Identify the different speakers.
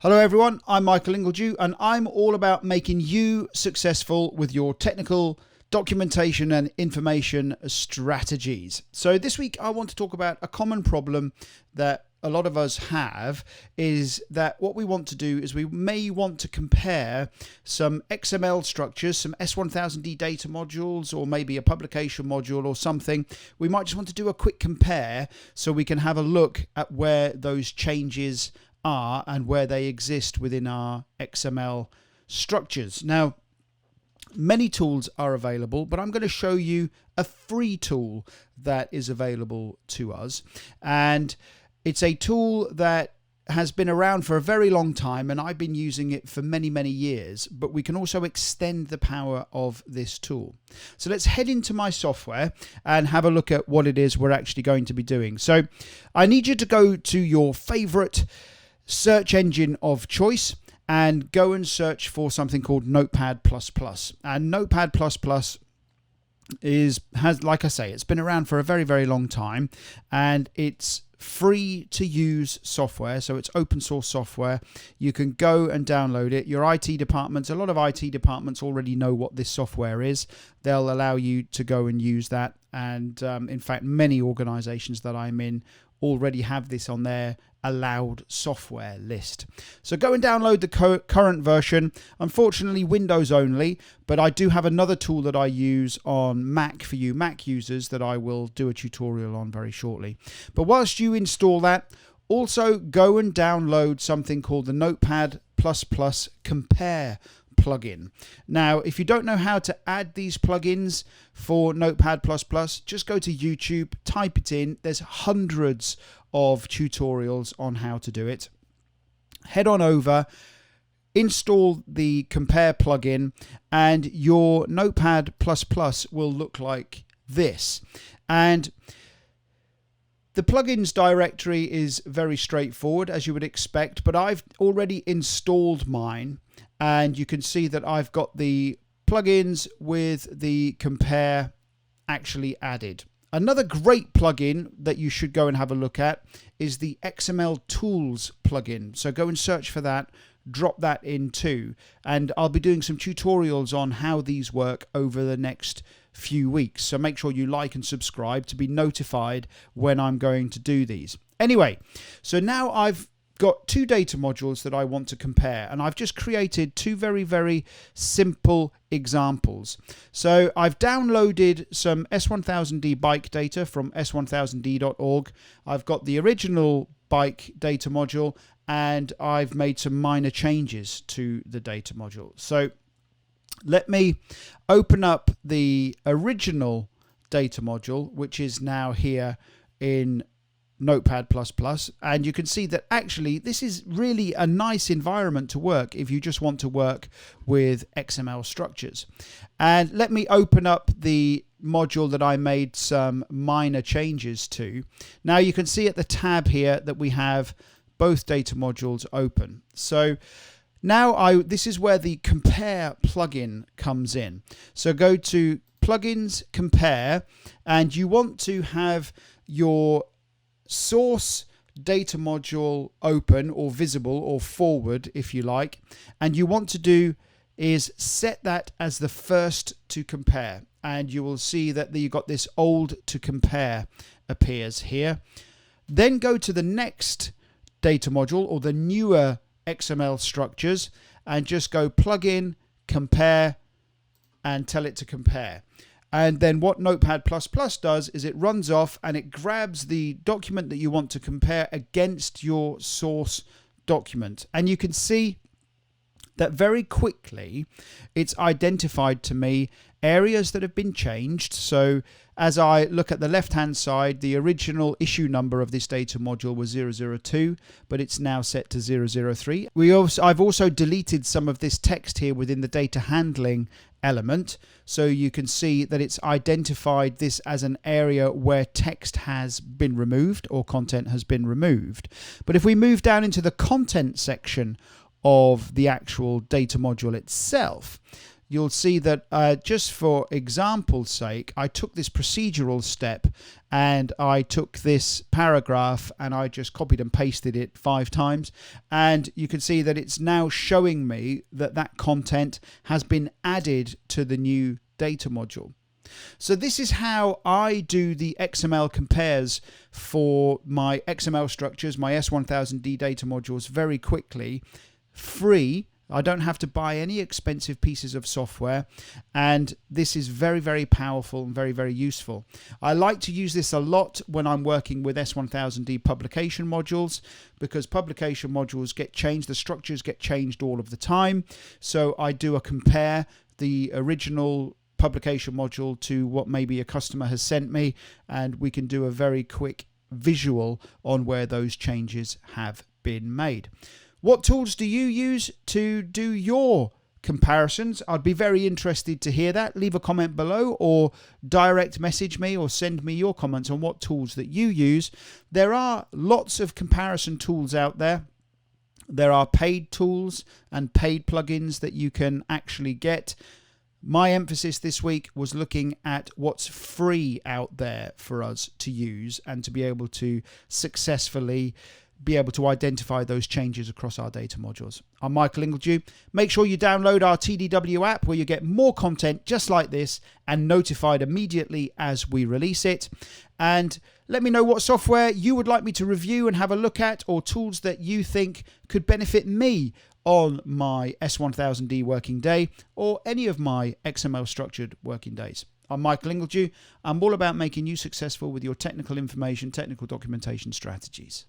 Speaker 1: Hello everyone, I'm Michael Ingledew and I'm all about making you successful with your technical documentation and information strategies. So this week I want to talk about a common problem that a lot of us have, is that what we want to do is we may want to compare some XML structures, some S1000D data modules, or maybe a publication module or something. We might just want to do a quick compare so we can have a look at where those changes are and where they exist within our XML structures. Now, many tools are available, but I'm going to show you a free tool that is available to us. And it's a tool that has been around for a very long time, and I've been using it for many, many years, but we can also extend the power of this tool. So let's head into my software and have a look at what it is we're actually going to be doing. So I need you to go to your favorite search engine of choice and go and search for something called Notepad++. And Notepad++ has, like I say, it's been around for a very, very long time, and it's free to use software. So it's open source software. You can go and download it. Your IT departments, a lot of IT departments already know what this software is. They'll allow you to go and use that. And in fact, many organizations that I'm in already have this on their allowed software list. So go and download the current version. Unfortunately, Windows only, but I do have another tool that I use on Mac for you Mac users that I will do a tutorial on very shortly. But whilst you install that, also go and download something called the Notepad++ Compare plugin. Now, if you don't know how to add these plugins for Notepad++, just go to YouTube, type it in. There's hundreds of tutorials on how to do it. Head on over, install the Compare plugin, and your Notepad++ will look like this. And the plugins directory is very straightforward, as you would expect, but I've already installed mine, and you can see that I've got the plugins with the Compare actually added. Another great plugin that you should go and have a look at is the XML Tools plugin. So go and search for that, drop that in too, and I'll be doing some tutorials on how these work over the next few weeks. So make sure you like and subscribe to be notified when I'm going to do these. Anyway, so now I've got two data modules that I want to compare, and I've just created two very, very simple examples. So I've downloaded some S1000D bike data from s1000d.org. I've got the original bike data module, and I've made some minor changes to the data module. So let me open up the original data module, which is now here in Notepad++, and you can see that actually this is really a nice environment to work if you just want to work with XML structures. And let me open up the module that I made some minor changes to. Now you can see at the tab here that we have both data modules open. So now this is where the Compare plugin comes in. So go to Plugins, Compare, and you want to have your source data module open or visible or forward if you like, and you want to do is set that as the first to compare, and you will see that you've got this old to compare appears here. Then go to the next data module or the newer XML structures and just go plugin, compare, and tell it to compare. And then what Notepad++ does is it runs off and it grabs the document that you want to compare against your source document. And you can see that very quickly it's identified to me areas that have been changed. So as I look at the left-hand side, the original issue number of this data module was 002, but it's now set to 003. I've also deleted some of this text here within the data handling element, so you can see that it's identified this as an area where text has been removed or content has been removed. But if we move down into the content section of the actual data module itself, you'll see that just for example's sake, I took this procedural step and I took this paragraph and I just copied and pasted it 5 times. And you can see that it's now showing me that that content has been added to the new data module. So this is how I do the XML compares for my XML structures, my S1000D data modules very quickly, free. I don't have to buy any expensive pieces of software, and this is very, very powerful and very, very useful. I like to use this a lot when I'm working with S1000D publication modules, because publication modules get changed, the structures get changed all of the time. So I do a compare the original publication module to what maybe a customer has sent me, and we can do a very quick visual on where those changes have been made. What tools do you use to do your comparisons? I'd be very interested to hear that. Leave a comment below or direct message me or send me your comments on what tools that you use. There are lots of comparison tools out there. There are paid tools and paid plugins that you can actually get. My emphasis this week was looking at what's free out there for us to use and to be able to successfully be able to identify those changes across our data modules. I'm Michael Ingledew. Make sure you download our TDW app where you get more content just like this and notified immediately as we release it. And let me know what software you would like me to review and have a look at, or tools that you think could benefit me on my S1000D working day or any of my XML structured working days. I'm Michael Ingledew. I'm all about making you successful with your technical information, technical documentation strategies.